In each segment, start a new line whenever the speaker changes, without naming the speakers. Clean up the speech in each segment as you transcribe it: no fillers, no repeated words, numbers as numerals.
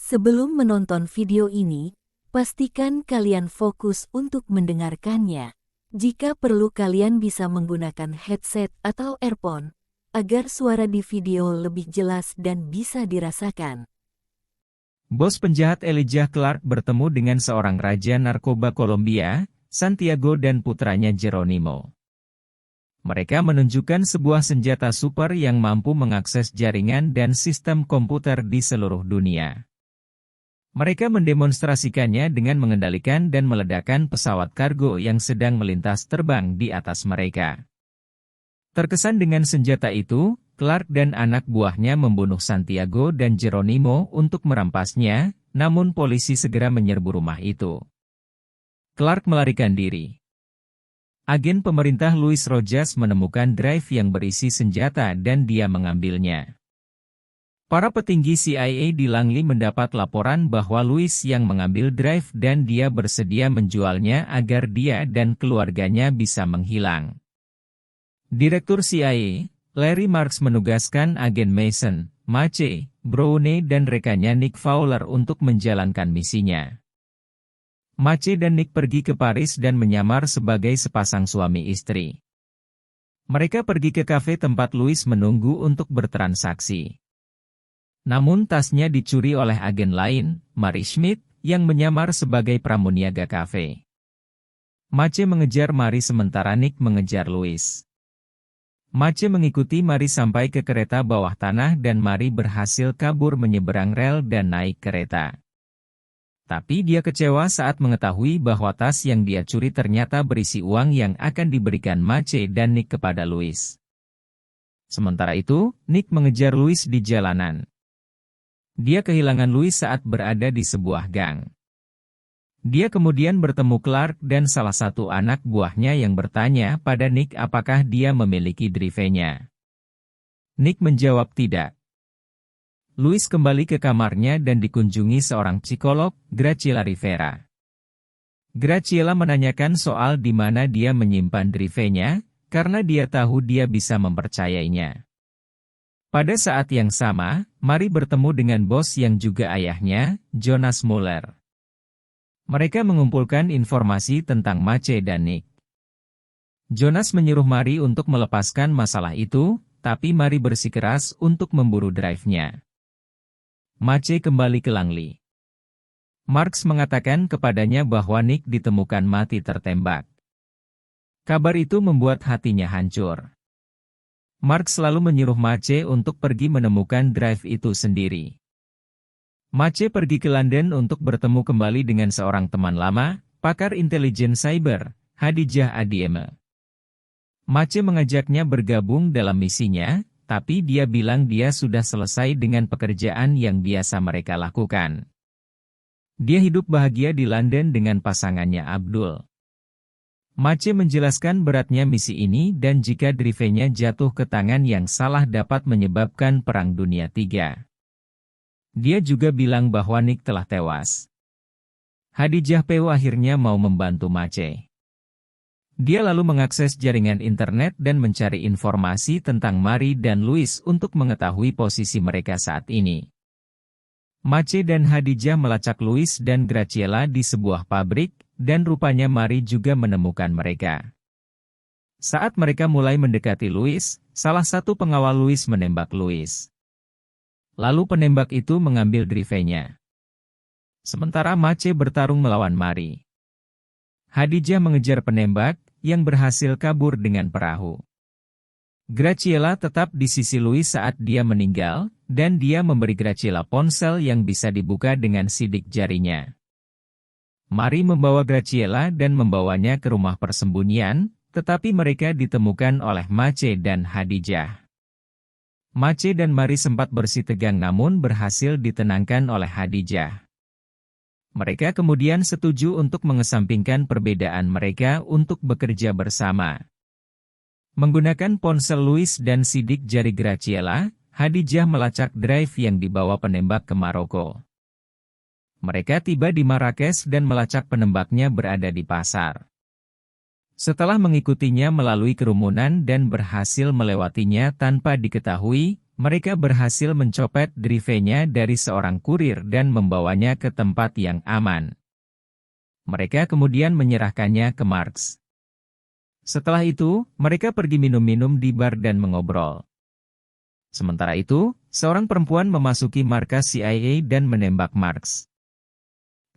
Sebelum menonton video ini, pastikan kalian fokus untuk mendengarkannya. Jika perlu kalian bisa menggunakan headset atau earphone, agar suara di video lebih jelas dan bisa dirasakan.
Bos penjahat Elijah Clark bertemu dengan seorang raja narkoba Kolombia, Santiago dan putranya Geronimo. Mereka menunjukkan sebuah senjata super yang mampu mengakses jaringan dan sistem komputer di seluruh dunia. Mereka mendemonstrasikannya dengan mengendalikan dan meledakkan pesawat kargo yang sedang melintas terbang di atas mereka. Terkesan dengan senjata itu, Clark dan anak buahnya membunuh Santiago dan Geronimo untuk merampasnya, namun polisi segera menyerbu rumah itu. Clark melarikan diri. Agen pemerintah Luis Rojas menemukan drive yang berisi senjata dan dia mengambilnya. Para petinggi CIA di Langley mendapat laporan bahwa Luis yang mengambil drive dan dia bersedia menjualnya agar dia dan keluarganya bisa menghilang. Direktur CIA, Larry Marks menugaskan agen Mason, Mache, Browne dan rekannya Nick Fowler untuk menjalankan misinya. Mache dan Nick pergi ke Paris dan menyamar sebagai sepasang suami istri. Mereka pergi ke kafe tempat Luis menunggu untuk bertransaksi. Namun tasnya dicuri oleh agen lain, Mary Schmidt, yang menyamar sebagai pramuniaga kafe. Mache mengejar Mary sementara Nick mengejar Luis. Mache mengikuti Mary sampai ke kereta bawah tanah dan Mary berhasil kabur menyeberang rel dan naik kereta. Tapi dia kecewa saat mengetahui bahwa tas yang dia curi ternyata berisi uang yang akan diberikan Mache dan Nick kepada Luis. Sementara itu, Nick mengejar Luis di jalanan. Dia kehilangan Luis saat berada di sebuah gang. Dia kemudian bertemu Clark dan salah satu anak buahnya yang bertanya pada Nick apakah dia memiliki drive-nya. Nick menjawab tidak. Luis kembali ke kamarnya dan dikunjungi seorang psikolog, Graciela Rivera. Graciela menanyakan soal di mana dia menyimpan drive-nya, karena dia tahu dia bisa mempercayainya. Pada saat yang sama, Mary bertemu dengan bos yang juga ayahnya, Jonas Muller. Mereka mengumpulkan informasi tentang Mache dan Nick. Jonas menyuruh Mary untuk melepaskan masalah itu, tapi Mary bersikeras untuk memburu drive-nya. Mache kembali ke Langley. Marks mengatakan kepadanya bahwa Nick ditemukan mati tertembak. Kabar itu membuat hatinya hancur. Marks selalu menyuruh Mache untuk pergi menemukan drive itu sendiri. Mache pergi ke London untuk bertemu kembali dengan seorang teman lama, pakar intelijen cyber, Hadijah Adieme. Mache mengajaknya bergabung dalam misinya, tapi dia bilang dia sudah selesai dengan pekerjaan yang biasa mereka lakukan. Dia hidup bahagia di London dengan pasangannya Abdul. Mache menjelaskan beratnya misi ini dan jika drive-nya jatuh ke tangan yang salah dapat menyebabkan Perang Dunia III. Dia juga bilang bahwa Nick telah tewas. Hadijah Peu akhirnya mau membantu Mache. Dia lalu mengakses jaringan internet dan mencari informasi tentang Mary dan Luis untuk mengetahui posisi mereka saat ini. Mache dan Hadijah melacak Luis dan Graciela di sebuah pabrik, dan rupanya Mary juga menemukan mereka. Saat mereka mulai mendekati Luis, salah satu pengawal Luis menembak Luis. Lalu penembak itu mengambil drive-nya. Sementara Mache bertarung melawan Mary. Hadijah mengejar penembak, yang berhasil kabur dengan perahu. Graciela tetap di sisi Luis saat dia meninggal, dan dia memberi Graciela ponsel yang bisa dibuka dengan sidik jarinya. Mary membawa Graciela dan membawanya ke rumah persembunyian, tetapi mereka ditemukan oleh Mache dan Hadijah. Mache dan Mary sempat bersitegang namun berhasil ditenangkan oleh Hadijah. Mereka kemudian setuju untuk mengesampingkan perbedaan mereka untuk bekerja bersama. Menggunakan ponsel Luis dan sidik jari Graciela, Hadijah melacak drive yang dibawa penembak ke Maroko. Mereka tiba di Marrakesh dan melacak penembaknya berada di pasar. Setelah mengikutinya melalui kerumunan dan berhasil melewatinya tanpa diketahui, mereka berhasil mencopet drive-nya dari seorang kurir dan membawanya ke tempat yang aman. Mereka kemudian menyerahkannya ke Marks. Setelah itu, mereka pergi minum-minum di bar dan mengobrol. Sementara itu, seorang perempuan memasuki markas CIA dan menembak Marks.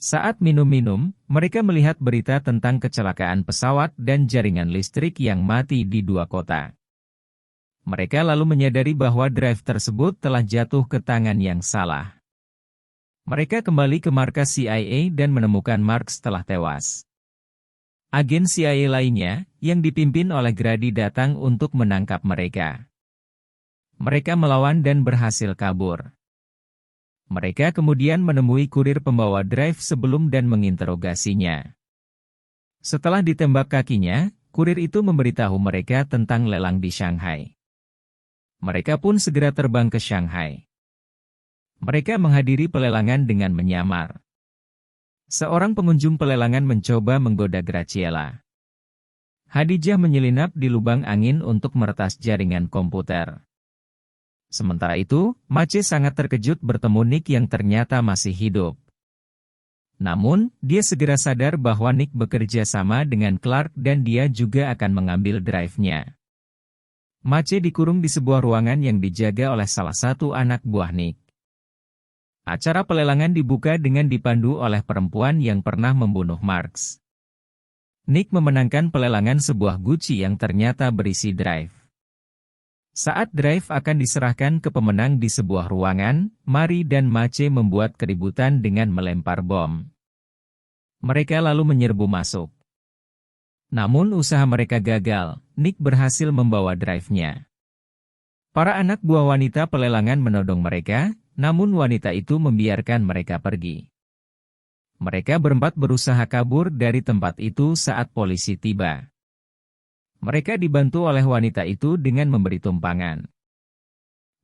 Saat minum-minum, mereka melihat berita tentang kecelakaan pesawat dan jaringan listrik yang mati di 2 kota. Mereka lalu menyadari bahwa drive tersebut telah jatuh ke tangan yang salah. Mereka kembali ke markas CIA dan menemukan Marks telah tewas. Agen CIA lainnya, yang dipimpin oleh Grady datang untuk menangkap mereka. Mereka melawan dan berhasil kabur. Mereka kemudian menemui kurir pembawa drive sebelum dan menginterogasinya. Setelah ditembak kakinya, kurir itu memberitahu mereka tentang lelang di Shanghai. Mereka pun segera terbang ke Shanghai. Mereka menghadiri pelelangan dengan menyamar. Seorang pengunjung pelelangan mencoba menggoda Graciela. Khadijah menyelinap di lubang angin untuk meretas jaringan komputer. Sementara itu, Mace sangat terkejut bertemu Nick yang ternyata masih hidup. Namun, dia segera sadar bahwa Nick bekerja sama dengan Clark dan dia juga akan mengambil drive-nya. Mace dikurung di sebuah ruangan yang dijaga oleh salah satu anak buah Nick. Acara pelelangan dibuka dengan dipandu oleh perempuan yang pernah membunuh Marks. Nick memenangkan pelelangan sebuah Gucci yang ternyata berisi drive. Saat drive akan diserahkan ke pemenang di sebuah ruangan, Mari dan Mace membuat keributan dengan melempar bom. Mereka lalu menyerbu masuk. Namun usaha mereka gagal, Nick berhasil membawa drive-nya. Para anak buah wanita pelelangan menodong mereka, namun wanita itu membiarkan mereka pergi. Mereka berempat berusaha kabur dari tempat itu saat polisi tiba. Mereka dibantu oleh wanita itu dengan memberi tumpangan.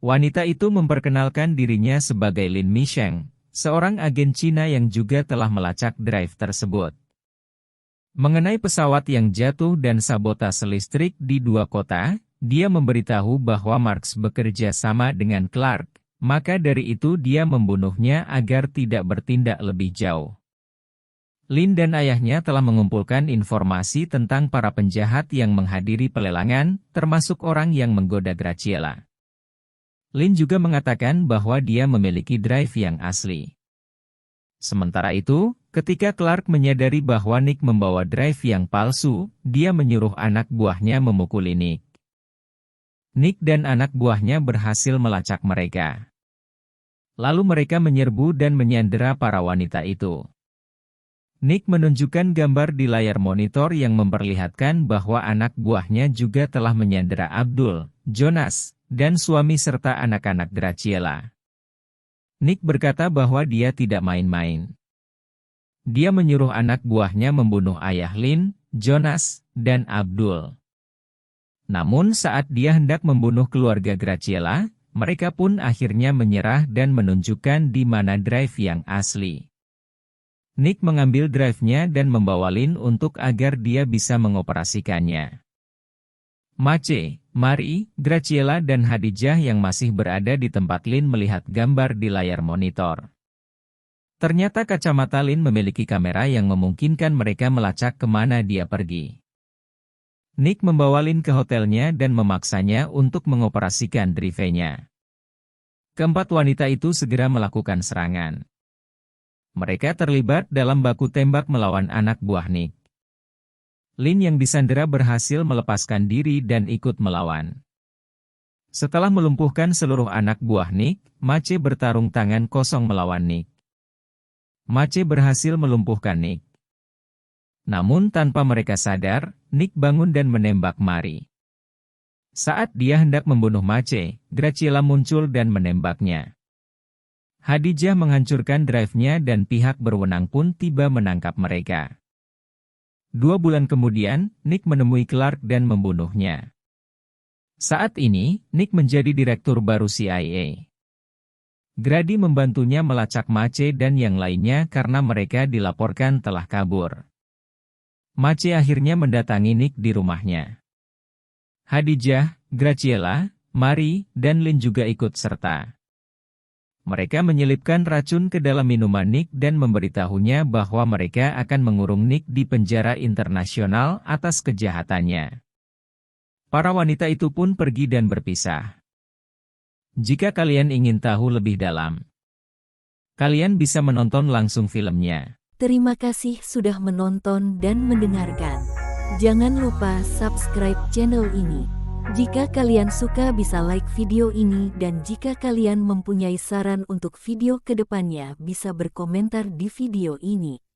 Wanita itu memperkenalkan dirinya sebagai Lin Misheng, seorang agen Cina yang juga telah melacak drive tersebut. Mengenai pesawat yang jatuh dan sabotase listrik di 2 kota, dia memberitahu bahwa Marks bekerja sama dengan Clark, maka dari itu dia membunuhnya agar tidak bertindak lebih jauh. Lin dan ayahnya telah mengumpulkan informasi tentang para penjahat yang menghadiri pelelangan, termasuk orang yang menggoda Graciela. Lin juga mengatakan bahwa dia memiliki drive yang asli. Sementara itu, ketika Clark menyadari bahwa Nick membawa drive yang palsu, dia menyuruh anak buahnya memukuli Nick. Nick dan anak buahnya berhasil melacak mereka. Lalu mereka menyerbu dan menyandera para wanita itu. Nick menunjukkan gambar di layar monitor yang memperlihatkan bahwa anak buahnya juga telah menyandera Abdul, Jonas, dan suami serta anak-anak Graciela. Nick berkata bahwa dia tidak main-main. Dia menyuruh anak buahnya membunuh ayah Lin, Jonas, dan Abdul. Namun saat dia hendak membunuh keluarga Graciela, mereka pun akhirnya menyerah dan menunjukkan di mana drive yang asli. Nick mengambil drive-nya dan membawa Lin untuk agar dia bisa mengoperasikannya. Mace, Mari, Graciela dan Khadijah yang masih berada di tempat Lin melihat gambar di layar monitor. Ternyata kacamata Lin memiliki kamera yang memungkinkan mereka melacak kemana dia pergi. Nick membawa Lin ke hotelnya dan memaksanya untuk mengoperasikan drive-nya. Keempat wanita itu segera melakukan serangan. Mereka terlibat dalam baku tembak melawan anak buah Nick. Lin yang disandera berhasil melepaskan diri dan ikut melawan. Setelah melumpuhkan seluruh anak buah Nick, Mace bertarung tangan kosong melawan Nick. Mace berhasil melumpuhkan Nick. Namun tanpa mereka sadar, Nick bangun dan menembak Mari. Saat dia hendak membunuh Mace, Graciela muncul dan menembaknya. Khadijah menghancurkan drive-nya dan pihak berwenang pun tiba menangkap mereka. 2 bulan kemudian, Nick menemui Clark dan membunuhnya. Saat ini, Nick menjadi direktur baru CIA. Grady membantunya melacak Mace dan yang lainnya karena mereka dilaporkan telah kabur. Mace akhirnya mendatangi Nick di rumahnya. Khadijah, Graciela, Mary, dan Lin juga ikut serta. Mereka menyelipkan racun ke dalam minuman Nick dan memberitahunya bahwa mereka akan mengurung Nick di penjara internasional atas kejahatannya. Para wanita itu pun pergi dan berpisah. Jika kalian ingin tahu lebih dalam, kalian bisa menonton langsung filmnya.
Terima kasih sudah menonton dan mendengarkan. Jangan lupa subscribe channel ini. Jika kalian suka bisa like video ini dan jika kalian mempunyai saran untuk video kedepannya bisa berkomentar di video ini.